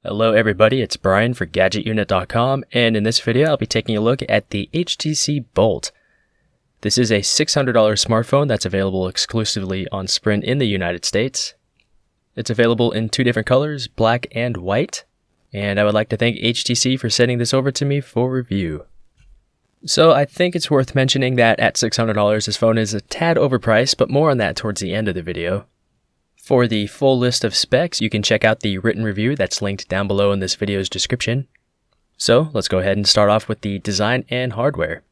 Hello everybody, it's Brian for GadgetUnit.com, and in this video I'll be taking a look at the HTC Bolt. This is a $600 smartphone that's available exclusively on Sprint in the United States. It's available in two different colors, black and white, and I would like to thank HTC for sending this over to me for review. So I think it's worth mentioning that at $600 this phone is a tad overpriced, but more on that towards the end of the video. For the full list of specs, you can check out the written review that's linked down below in this video's description. So let's go ahead and start off with the design and hardware.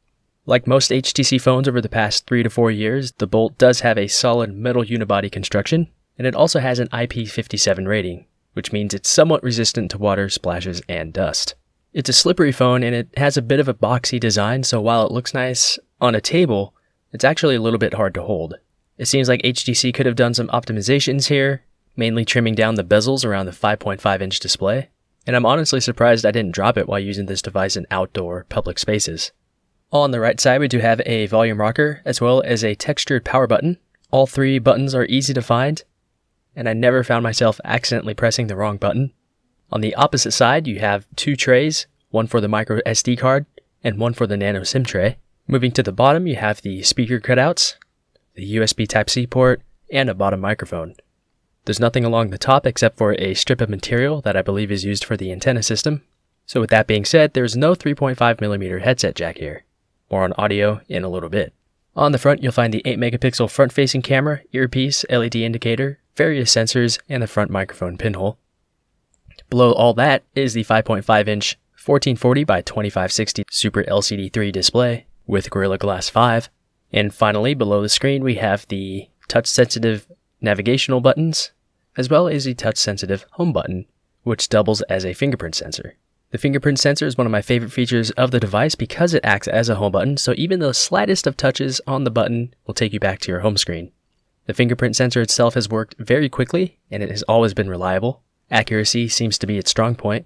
Like most HTC phones over the past 3 to 4 years, the Bolt does have a solid metal unibody construction, and it also has an IP57 rating, which means it's somewhat resistant to water, splashes, and dust. It's a slippery phone and it has a bit of a boxy design, so while it looks nice on a table, it's actually a little bit hard to hold. It seems like HTC could have done some optimizations here, mainly trimming down the bezels around the 5.5-inch display, and I'm honestly surprised I didn't drop it while using this device in outdoor public spaces. On the right side we do have a volume rocker as well as a textured power button. All three buttons are easy to find, and I never found myself accidentally pressing the wrong button. On the opposite side you have two trays, one for the micro SD card and one for the nano SIM tray. Moving to the bottom you have the speaker cutouts, the USB Type-C port, and a bottom microphone. There's nothing along the top except for a strip of material that I believe is used for the antenna system. So with that being said, there's no 3.5mm headset jack here. More on audio in a little bit. On the front, you'll find the 8-megapixel front-facing camera, earpiece, LED indicator, various sensors, and the front microphone pinhole. Below all that is the 5.5-inch 1440 by 2560 Super LCD3 display with Gorilla Glass 5. And finally, below the screen, we have the touch-sensitive navigational buttons, as well as the touch-sensitive home button, which doubles as a fingerprint sensor. The fingerprint sensor is one of my favorite features of the device because it acts as a home button, so even the slightest of touches on the button will take you back to your home screen. The fingerprint sensor itself has worked very quickly, and it has always been reliable. Accuracy seems to be its strong point,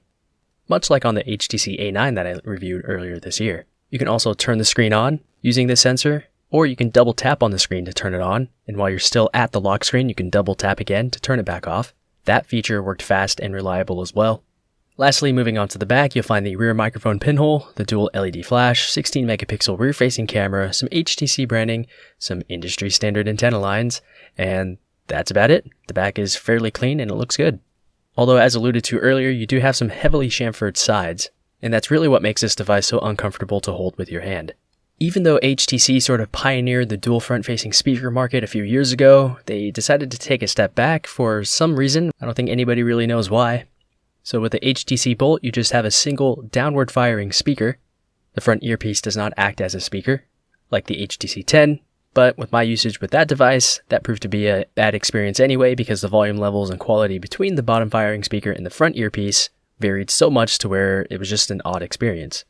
much like on the HTC A9 that I reviewed earlier this year. You can also turn the screen on using this sensor, or you can double tap on the screen to turn it on, and while you're still at the lock screen, you can double tap again to turn it back off. That feature worked fast and reliable as well. Lastly, moving on to the back, you'll find the rear microphone pinhole, the dual LED flash, 16-megapixel rear-facing camera, some HTC branding, some industry standard antenna lines, and that's about it. The back is fairly clean and it looks good. Although as alluded to earlier, you do have some heavily chamfered sides, and that's really what makes this device so uncomfortable to hold with your hand. Even though HTC sort of pioneered the dual front-facing speaker market a few years ago, they decided to take a step back for some reason. I don't think anybody really knows why. So with the HTC Bolt, you just have a single downward-firing speaker. The front earpiece does not act as a speaker, like the HTC 10, but with my usage with that device, that proved to be a bad experience anyway because the volume levels and quality between the bottom-firing speaker and the front earpiece varied so much to where it was just an odd experience.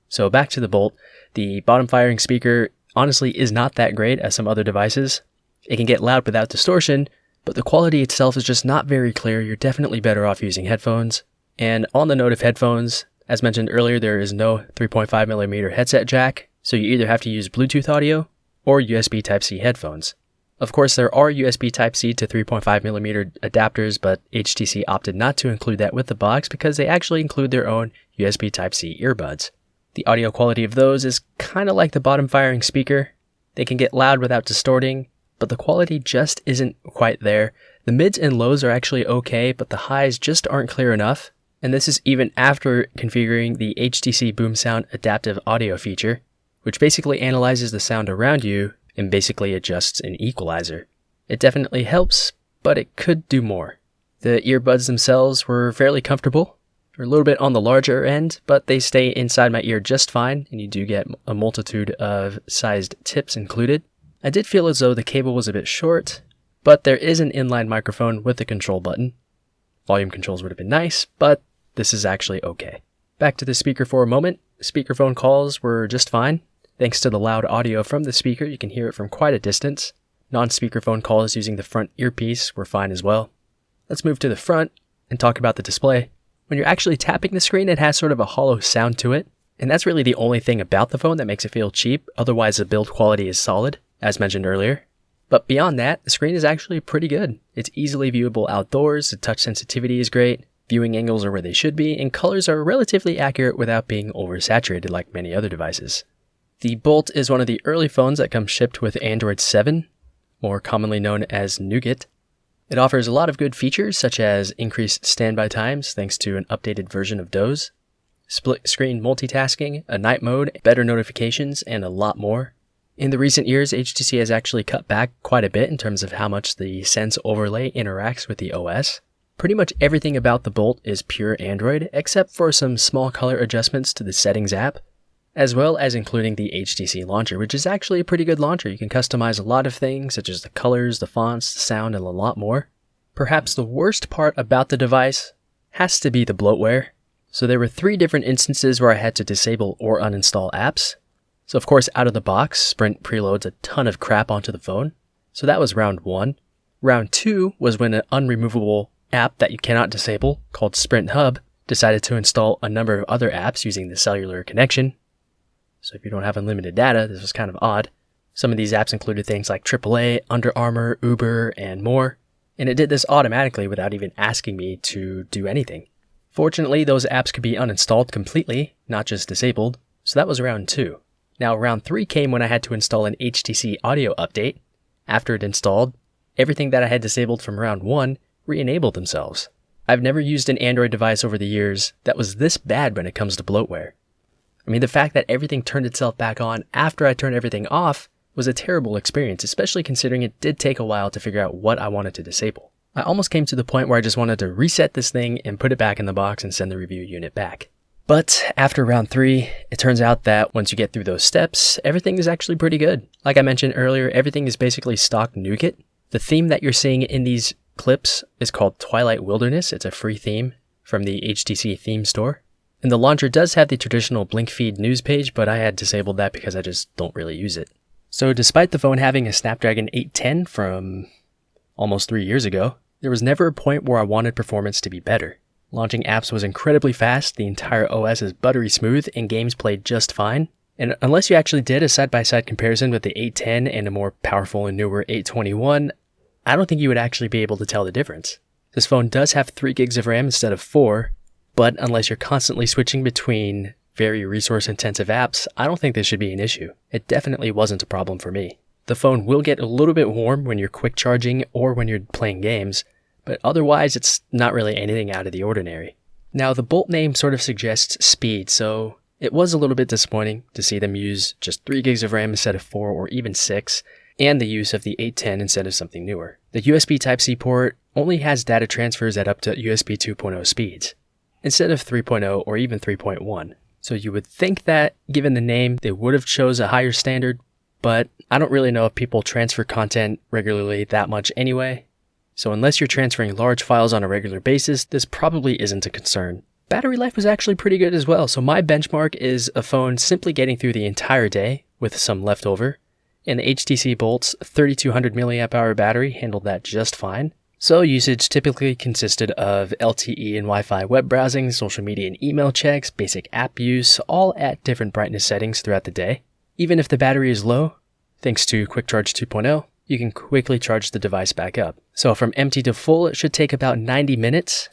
So back to the Bolt, the bottom firing speaker honestly is not that great as some other devices. It can get loud without distortion, but the quality itself is just not very clear. You're definitely better off using headphones. And on the note of headphones, as mentioned earlier, there is no 3.5mm headset jack, so you either have to use Bluetooth audio or USB Type-C headphones. Of course, there are USB Type-C to 3.5mm adapters, but HTC opted not to include that with the box because they actually include their own USB Type-C earbuds. The audio quality of those is kind of like the bottom firing speaker. They can get loud without distorting, but the quality just isn't quite there. The mids and lows are actually okay, but the highs just aren't clear enough. And this is even after configuring the HTC Boom Sound adaptive audio feature, which basically analyzes the sound around you and basically adjusts an equalizer. It definitely helps, but it could do more. The earbuds themselves were fairly comfortable. They're a little bit on the larger end, but they stay inside my ear just fine, and you do get a multitude of sized tips included. I did feel as though the cable was a bit short, but there is an inline microphone with a control button. Volume controls would have been nice, but this is actually okay. Back to the speaker for a moment. Speakerphone calls were just fine. Thanks to the loud audio from the speaker, you can hear it from quite a distance. Non-speakerphone calls using the front earpiece were fine as well. Let's move to the front and talk about the display. When you're actually tapping the screen, it has sort of a hollow sound to it, and that's really the only thing about the phone that makes it feel cheap. Otherwise, the build quality is solid, as mentioned earlier. But beyond that, the screen is actually pretty good. It's easily viewable outdoors, the touch sensitivity is great, viewing angles are where they should be, and colors are relatively accurate without being oversaturated like many other devices. The Bolt is one of the early phones that comes shipped with Android 7, more commonly known as Nougat. It offers a lot of good features such as increased standby times thanks to an updated version of Doze, split screen multitasking, a night mode, better notifications, and a lot more. In the recent years, HTC has actually cut back quite a bit in terms of how much the Sense overlay interacts with the OS. Pretty much everything about the Bolt is pure Android, except for some small color adjustments to the Settings app, as well as including the HTC launcher, which is actually a pretty good launcher. You can customize a lot of things, such as the colors, the fonts, the sound, and a lot more. Perhaps the worst part about the device has to be the bloatware. So there were 3 different instances where I had to disable or uninstall apps. So of course, out of the box, Sprint preloads a ton of crap onto the phone. So that was round 1. Round 2 was when an unremovable app that you cannot disable, called Sprint Hub, decided to install a number of other apps using the cellular connection. So if you don't have unlimited data, this was kind of odd. Some of these apps included things like AAA, Under Armour, Uber, and more. And it did this automatically without even asking me to do anything. Fortunately, those apps could be uninstalled completely, not just disabled. So that was round 2. Now round 3 came when I had to install an HTC audio update. After it installed, everything that I had disabled from round 1 re-enabled themselves. I've never used an Android device over the years that was this bad when it comes to bloatware. I mean, the fact that everything turned itself back on after I turned everything off was a terrible experience, especially considering it did take a while to figure out what I wanted to disable. I almost came to the point where I just wanted to reset this thing and put it back in the box and send the review unit back. But after round 3, it turns out that once you get through those steps, everything is actually pretty good. Like I mentioned earlier, everything is basically stock Nougat. The theme that you're seeing in these clips is called Twilight Wilderness. It's a free theme from the HTC theme store. And the launcher does have the traditional Blink Feed news page, but I had disabled that because I just don't really use it. So despite the phone having a Snapdragon 810 from almost 3 years ago, there was never a point where I wanted performance to be better. Launching apps was incredibly fast, the entire OS is buttery smooth, and games played just fine. And unless you actually did a side-by-side comparison with the 810 and a more powerful and newer 821, I don't think you would actually be able to tell the difference. This phone does have 3 gigs of RAM instead of 4, but unless you're constantly switching between very resource-intensive apps, I don't think this should be an issue. It definitely wasn't a problem for me. The phone will get a little bit warm when you're quick charging or when you're playing games, but otherwise it's not really anything out of the ordinary. Now the Bolt name sort of suggests speed, so it was a little bit disappointing to see them use just 3 gigs of RAM instead of 4 or even 6, and the use of the 810 instead of something newer. The USB Type-C port only has data transfers at up to USB 2.0 speeds, instead of 3.0 or even 3.1. So you would think that, given the name, they would have chose a higher standard, but I don't really know if people transfer content regularly that much anyway. So unless you're transferring large files on a regular basis, this probably isn't a concern. Battery life was actually pretty good as well, so my benchmark is a phone simply getting through the entire day with some leftover, and the HTC Bolt's 3200 mAh battery handled that just fine. So usage typically consisted of LTE and Wi-Fi web browsing, social media and email checks, basic app use, all at different brightness settings throughout the day. Even if the battery is low, thanks to Quick Charge 2.0, you can quickly charge the device back up. So from empty to full, it should take about 90 minutes.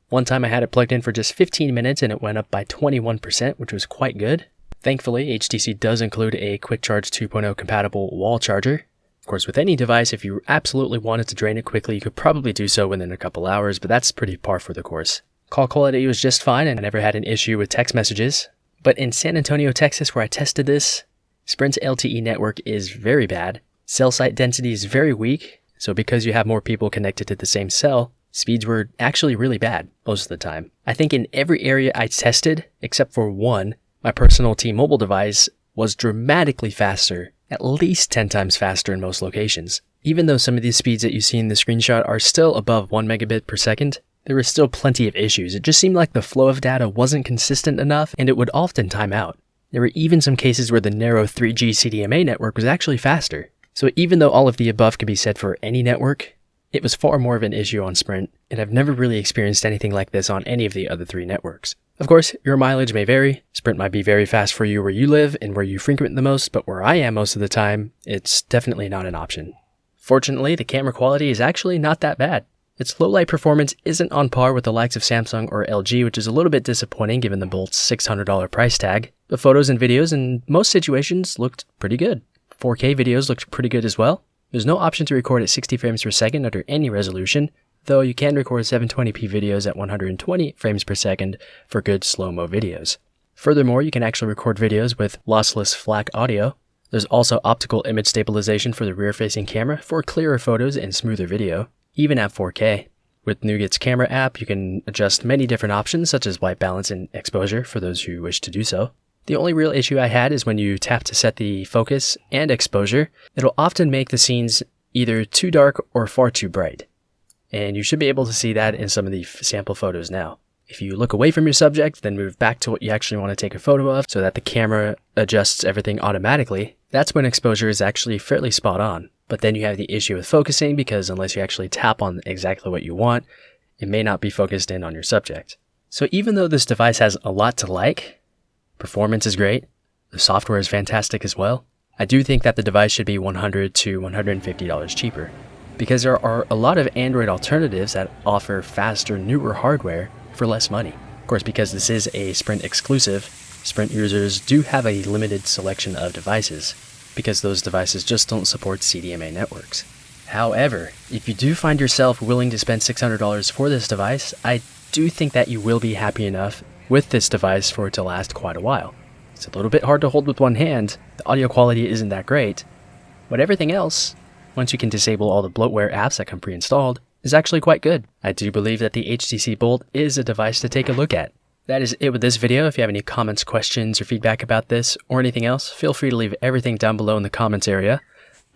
One time I had it plugged in for just 15 minutes and it went up by 21%, which was quite good. Thankfully, HTC does include a Quick Charge 2.0 compatible wall charger. Of course, with any device, if you absolutely wanted to drain it quickly, you could probably do so within a couple hours, but that's pretty par for the course. Call quality was just fine and I never had an issue with text messages. But in San Antonio, Texas, where I tested this, Sprint's LTE network is very bad. Cell site density is very weak, so because you have more people connected to the same cell, speeds were actually really bad most of the time. I think in every area I tested, except for one, my personal T-Mobile device was dramatically faster, at least 10 times faster in most locations. Even though some of these speeds that you see in the screenshot are still above 1 megabit per second, there were still plenty of issues. It just seemed like the flow of data wasn't consistent enough and it would often time out. There were even some cases where the narrow 3G CDMA network was actually faster. So even though all of the above can be said for any network, it was far more of an issue on Sprint, and I've never really experienced anything like this on any of the other 3 networks. Of course, your mileage may vary. Sprint might be very fast for you where you live and where you frequent the most, but where I am most of the time, it's definitely not an option. Fortunately, the camera quality is actually not that bad. Its low light performance isn't on par with the likes of Samsung or LG, which is a little bit disappointing given the Bolt's $600 price tag. The photos and videos in most situations looked pretty good. 4K videos looked pretty good as well. There's no option to record at 60 frames per second under any resolution, though you can record 720p videos at 120 frames per second for good slow-mo videos. Furthermore, you can actually record videos with lossless FLAC audio. There's also optical image stabilization for the rear-facing camera for clearer photos and smoother video, even at 4K. With Nougat's camera app, you can adjust many different options such as white balance and exposure for those who wish to do so. The only real issue I had is when you tap to set the focus and exposure, it'll often make the scenes either too dark or far too bright. And you should be able to see that in some of the sample photos now. If you look away from your subject, then move back to what you actually want to take a photo of so that the camera adjusts everything automatically, that's when exposure is actually fairly spot on. But then you have the issue with focusing because unless you actually tap on exactly what you want, it may not be focused in on your subject. So even though this device has a lot to like, performance is great, the software is fantastic as well, I do think that the device should be $100 to $150 cheaper, because there are a lot of Android alternatives that offer faster, newer hardware for less money. Of course, because this is a Sprint exclusive, Sprint users do have a limited selection of devices, because those devices just don't support CDMA networks. However, if you do find yourself willing to spend $600 for this device, I do think that you will be happy enough with this device for it to last quite a while. It's a little bit hard to hold with one hand, the audio quality isn't that great, but everything else, once you can disable all the bloatware apps that come pre-installed, is actually quite good. I do believe that the HTC Bolt is a device to take a look at. That is it with this video. If you have any comments, questions, or feedback about this or anything else, feel free to leave everything down below in the comments area.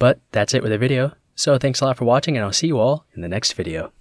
But that's it with the video. So thanks a lot for watching, and I'll see you all in the next video.